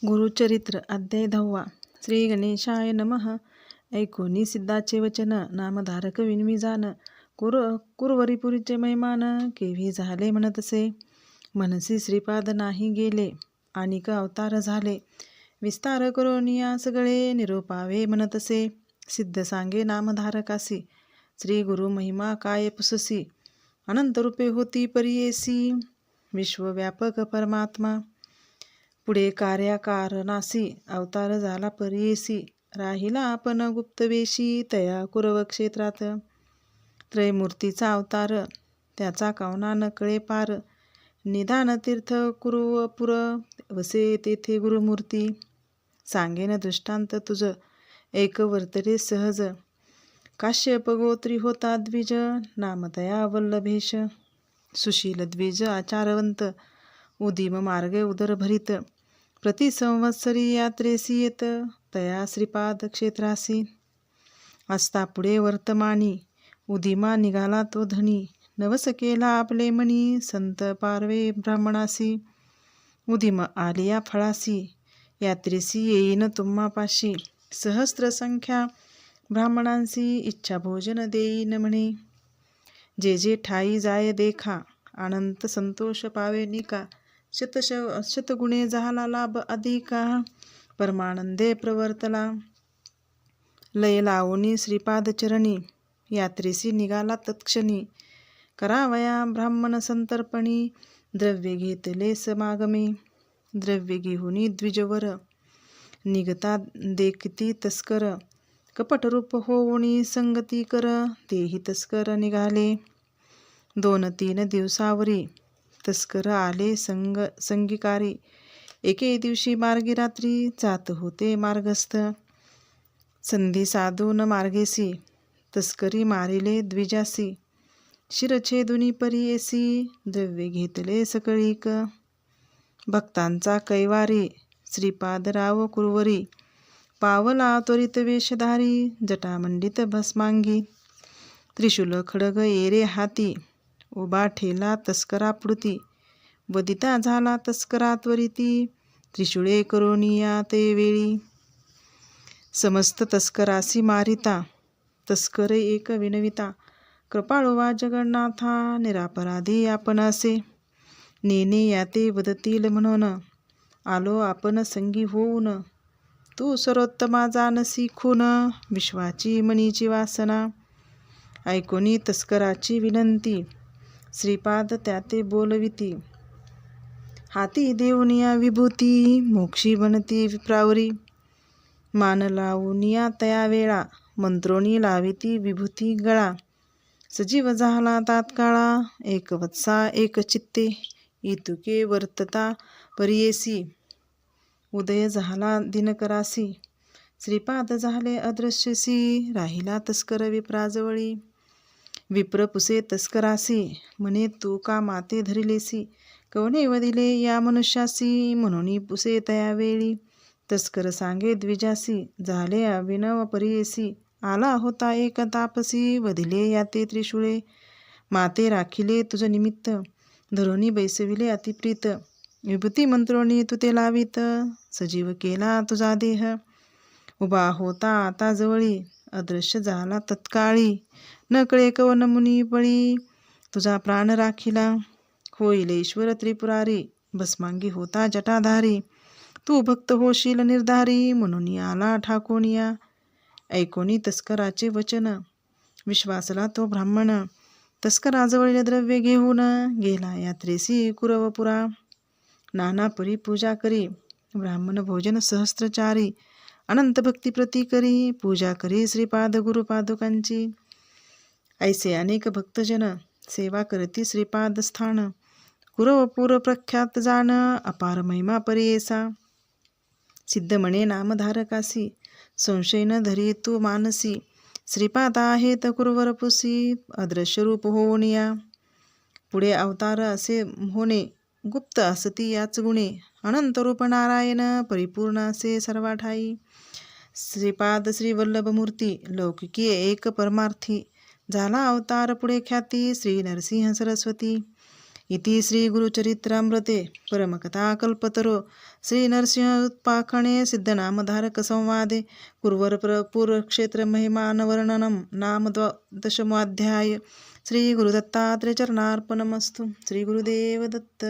गुरुचरित्र अध्याय 10. श्री गणेशाय नमः. ऐकोनी सिद्धाचे वचन, नामधारक विनवी जान. कुरवरीपुरीचे मैमान, केव्ही झाले म्हणतसे. मनसी श्रीपाद नाही गेले, आणिक अवतार झाले. विस्तार करोनिया सगळे, निरोपावे म्हणतसे. सिद्ध सांगे नामधारकासी, श्री गुरु महिमा काय पुससी. अनंत रूपे होती परियेसी, विश्वव्यापक परमात्मा. पुढे कार्याकारणासी, अवतार झाला परियेसी. राहिला आपण गुप्तवेशी, तया कुरव क्षेत्रात. त्रयमूर्तीचा अवतार, त्याचा कवना न कळे पार. निदान तीर्थ कुरुवपुर, वसे तेथे गुरुमूर्ती. सांगेन दृष्टांत तुझ, एक वर्तरे सहज. काश्यप गोत्री होता द्विज, नामतया वल्लभेश. सुशील द्विज आचारवंत, उदिम मार्ग उदरभरित. प्रति संवत्सरी यात्रेसी येत, तया श्रीपाद क्षेत्रासी. असता पुढे वर्तमानी, उदिमा निघाला तो धनी. नवस केला आपले मनी, संत पारवे ब्राह्मणासी. उदिम आलिया फळासी, यात्रेसी येईन तुम्हापाशी. सहस्त्र संख्या ब्राह्मणांसी, इच्छा भोजन देईन म्हणे. जे जे ठाई जाय देखा, अनंत संतोष पावे निका. शतगुणे झाला लाभ अधिका, परमानंदे प्रवर्तला. लय लावणी श्रीपाद चरणी, यात्रेसी निघाला तत्क्षणी. करावया ब्राह्मण संतर्पणी, द्रव्य घेतले समागमे. द्रव्य घेऊनी द्विजवर, निघता देखती तस्कर. कपटरूप होऊनी संगती कर, तेही तस्कर निघाले. 2-3 दिवसावरी, तस्कर आले संगीकारी. एके दिवशी मार्गी रात्री, जात होते मार्गस्थ. संधी साधून मार्गेसी, तस्करी मारिले द्विजासी. शिरछेदुनी परियेसी, द्रव्य घेतले सकळीक. भक्तांचा कैवारी, श्रीपादराव कुरवरी. पावला त्वरित वेशधारी, जटामंडित भस्मांगी. त्रिशूल खडग येरे हाती, उभा ठेला तस्करा पुढती. वदिता झाला तस्करा त्वरिती, त्रिशूळे करोनिया ते वेळी. समस्त तस्करासी मारिता, तस्कर एक विनविता. कृपाळुवा जगन्नाथा, निरापराधी आपण असे. नेने याते वदतील म्हणून, आलो आपण संगी होऊन. तू सर्वोत्तमा जानसी खून, विश्वाची मनीची वासना. ऐकोनी तस्कराची विनंती, श्रीपाद त्याते बोलविती. हाती देऊनिया विभूती, मोक्षी बनती विप्रावरी. मान लावूनिया तया वेळा, मंत्रोनी लाविती विभूती गळा. सजीव झाला तात्काळा, एक वत्सा एक चित्ते. इतुके वर्तता परियेसी, उदय झाला दिनकरासी. श्रीपाद झाले अदृश्यसी, राहिला तस्कर विप्राजवळी. विप्र पुसे तस्करासी, म्हणे तू का माते धरिलेसी. कवने वदिले या मनुष्यासी, म्हणून पुसे तया वेळी. तस्कर सांगे द्विजासी, झाले अभिनव परियेसी. आला होता एक तापसी, वदिले याते त्रिशूळे. माते राखिले तुझ निमित्त, धरोनी बैसविले अतिप्रीत. विभूती मंत्रोनी तू ते लावित, सजीव केला तुझा देह. उभा होता आता जवळी, अदृश्य झाला तत्काळी. न कळे कवन मुनी बळी, तुझा प्राण राखिला. होईल ईश्वर त्रिपुरारी, भस्मांगी होता जटाधारी. तू भक्त होशील निर्धारी, म्हणून आला ठाकोनिया. ऐकोनी तस्कराचे वचन, विश्वासला तो ब्राह्मण. तस्कराजवळील द्रव्य घेऊन, गेला यात्रेसी कुरवपुरा. नाना परी पूजा करी, ब्राह्मण भोजन सहस्त्रचारी. अनंत भक्ती प्रती करी, पूजा करी श्रीपाद गुरुपादुकांची. ऐसे अनेक भक्तजन, सेवा करती श्रीपाद स्थान. कुरवपूर प्रख्यात जाण, अपार महिमा परियेसा. सिद्ध म्हणे नामधारकासी, संशय न धरी तू मानसी. श्रीपाद आहेत कुरवरपुसी, अदृश्य रूप होऊन या. पुढे अवतार असे होणे, गुप्त असती याच गुणे. अनंत रूप नारायण, परिपूर्ण असे सर्वाठाई. श्रीपाद श्री वल्लभमूर्ती, लौकिकी एक परमार्थी. झाला अवतार पुढे ख्याती, श्री नरसिंह सरस्वती. इति श्री गुरुचरित्रामृते परमकथाकल्पतरो श्री नरसिंहोत्पाखणे सिद्धनामधारक संवादे कुरुक्षेत्र महिमानवर्णनं नाम 12मोऽध्याय. श्री गुरुदत्तात्रेय चरणार्पणमस्तु. श्री गुरुदेव दत्त.